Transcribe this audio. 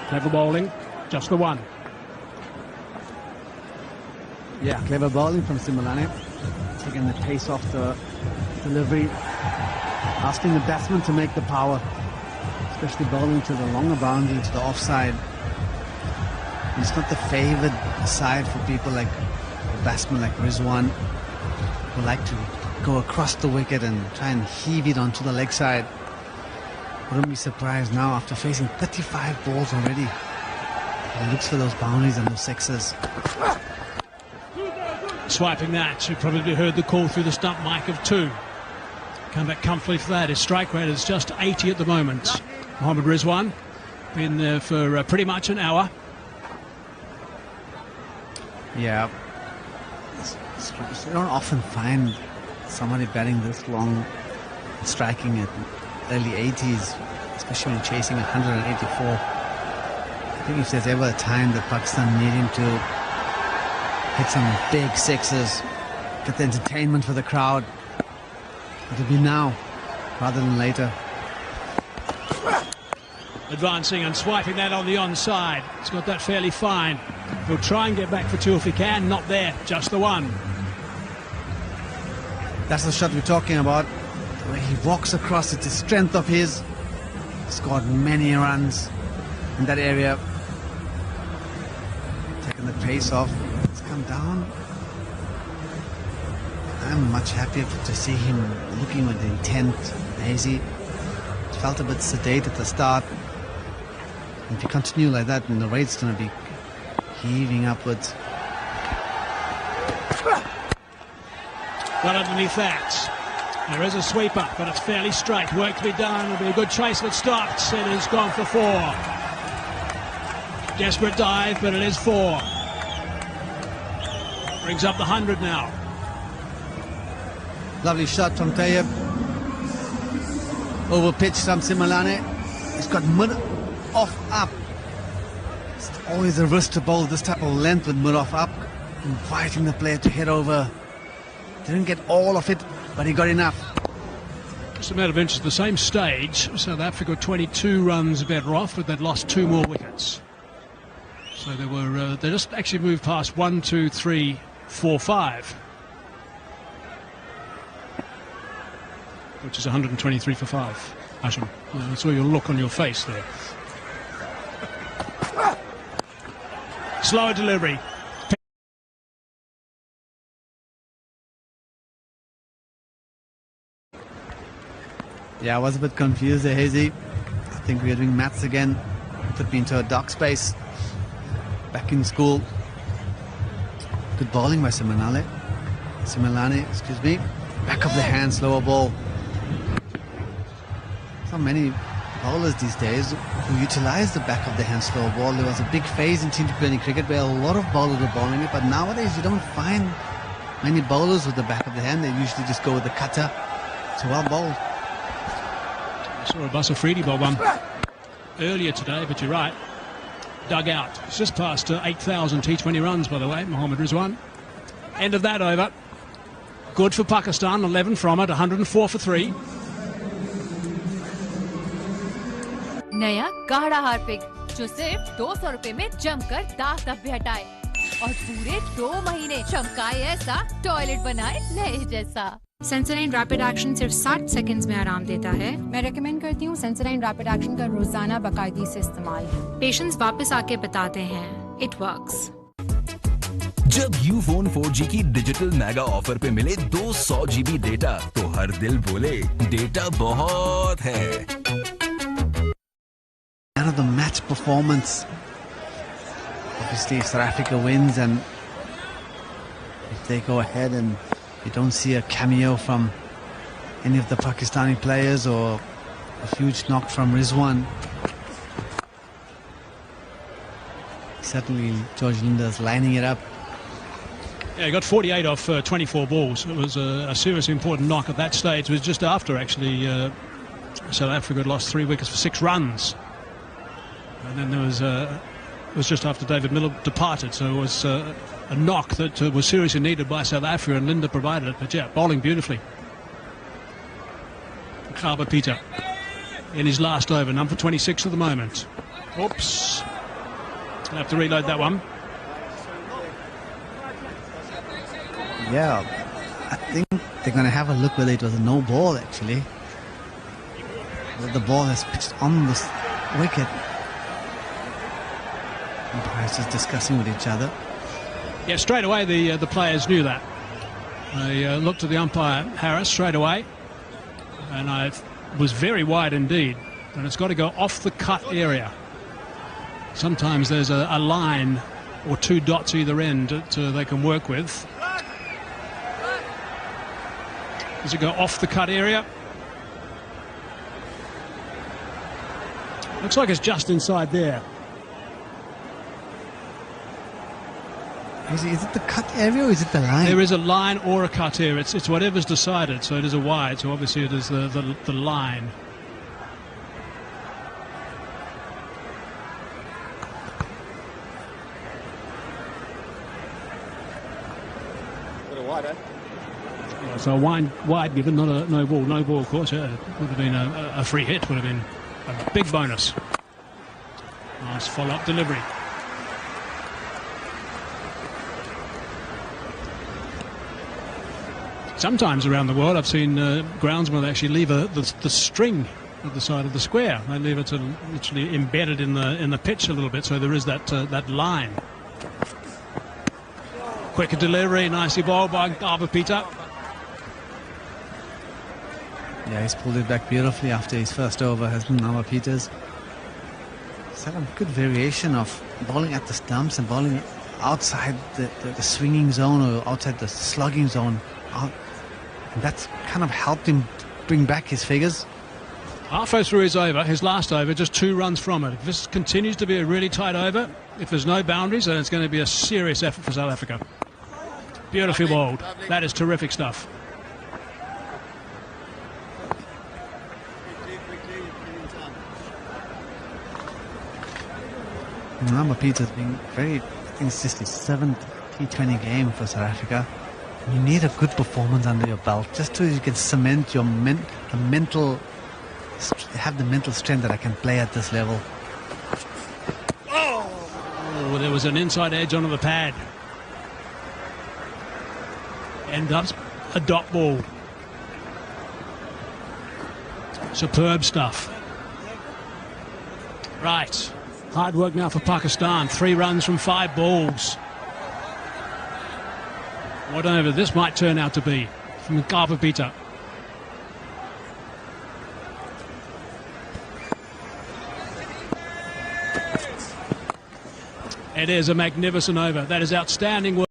Clever bowling, just the one. Yeah, clever bowling from Simulane. Taking the pace off the delivery. Asking the batsman to make the power. Especially bowling to the longer boundary, to the offside. It's not the favoured side for people like the batsmen like Rizwan, who like to go across the wicket and try and heave it onto the leg side. Wouldn't be surprised now after facing 35 balls already. He looks for those boundaries and those sixes. Swiping that, you probably heard the call through the stump mic of 2. Come back comfortably for that. His strike rate is just 80 at the moment. Mohammad Rizwan, been there for pretty much an hour. Yeah. You don't often find somebody batting this long, striking at early 80s, especially when chasing 184. I think if there's ever a time that Pakistan need him to hit some big sixes, get the entertainment for the crowd, it'll be now rather than later. Advancing and swiping that on the onside. He's got that fairly fine. He'll try and get back for 2 if he can. Not there, just the one. That's the shot we're talking about. The way he walks across, it's a strength of his. Scored many runs in that area. Taking the pace off. It's come down. I'm much happier to see him looking with intent, hazy. It felt a bit sedate at the start. If you continue like that, then the rate's going to be heaving upwards. Well, underneath that, there is a sweeper, but it's fairly straight. Work to be done. It'll be a good chase if it stops. And he's gone for 4. Desperate dive, but it is 4. Brings up the 100 now. Lovely shot from Tayyib. Over pitch from Simulane. He's got mid off up. It's always a risk to bowl this type of length with mid off up, inviting the player to head over. Didn't get all of it, but he got enough. Just a matter of interest, the same stage, South Africa 22 runs better off, but they'd lost 2 more wickets. So they just actually moved past 1, 2, 3, 4, 5. Which is 123 for 5. Asham, I saw your look on your face there. Slower delivery. Yeah, I was a bit confused there, Hazy. I think we were doing maths again. Put me into a dark space. Back in school. Good bowling by Simulane, excuse me. Back of the hand, slower ball. So many bowlers these days who utilize the back of the hand slower ball. There was a big phase in T20 cricket where a lot of bowlers were bowling it, but nowadays you don't find many bowlers with the back of the hand. They usually just go with the cutter. It's well bowled. I saw a Bus Afridi bowl one earlier today, but you're right. Dug out. It's just past 8,000 T20 runs, by the way, Mohammad Rizwan. End of that over. Good for Pakistan, 11 from it, 104 for 3. नया गाढ़ा Harpic जो सिर्फ 200 रुपए में जमकर दाग धब्बे हटाए और पूरे 2 महीने चमकाए ऐसा टॉयलेट बनाए नए जैसा। सेंसोडाइन रैपिड एक्शन सिर्फ 60 सेकंड्स में आराम देता है। मैं रेकमेंड करती हूँ सेंसोडाइन रैपिड एक्शन का रोजाना बाकायदगी से इस्तेमाल। पेशेंट्स वापस आके बताते हैं इट वर्क्स। जब यूफोन 4G की डिजिटल मेगा ऑफर पे मिले 200 GB डेटा तो हर दिल बोले डेटा बहुत है। Out of the match performance. Obviously, if South Africa wins and if they go ahead and you don't see a cameo from any of the Pakistani players or a huge knock from Rizwan, certainly George Linder's lining it up. Yeah, he got 48 off 24 balls. It was a seriously important knock at that stage. It was just after, actually, South Africa had lost 3 wickets for 6 runs. And then there was it was just after David Miller departed, so it was a knock that was seriously needed by South Africa, and Linder provided it. But yeah, bowling beautifully. Kaba Peter in his last over, number 26 at the moment. Oops. Gonna have to reload that one. Yeah, I think they're going to have a look whether it was a no ball actually. Whether the ball has pitched on the wicket. Umpires just discussing with each other. Yeah, straight away the players knew that. They looked at the umpire, Harris, straight away. And I was very wide indeed. And it's got to go off the cut area. Sometimes there's a line or two dots either end that they can work with. Does it go off the cut area? Looks like it's just inside there. Is it the cut area or is it the line? There is a line or a cut area. It's whatever's decided. So it is a wide. So obviously it is the line. So wide given, not a no ball. No ball, of course. Yeah, it would have been a free hit. Would have been a big bonus. Nice follow-up delivery. Sometimes around the world, I've seen groundsmen actually leave the string at the side of the square. They leave it literally embedded in the pitch a little bit, so there is that line. Quicker delivery, nicely bowled by Peter. Yeah, he's pulled it back beautifully after his first over, hasn't Peters? He's had a good variation of bowling at the stumps and bowling outside the swinging zone or outside the slugging zone. And that's kind of helped him bring back his figures. Halfway through his over, his last over, just 2 runs from it. If this continues to be a really tight over, if there's no boundaries, then it's going to be a serious effort for South Africa. Beautifully bowled. That is terrific stuff. Peter's been very, I think it's just his 7th T20 game for South Africa. You need a good performance under your belt just so you can cement your have the mental strength that I can play at this level. Oh, there was an inside edge onto the pad. End up a dot ball. Superb stuff. Right. Hard work now for Pakistan. 3 runs from 5 balls. Whatever this might turn out to be from Peter. It is a magnificent over. That is outstanding work.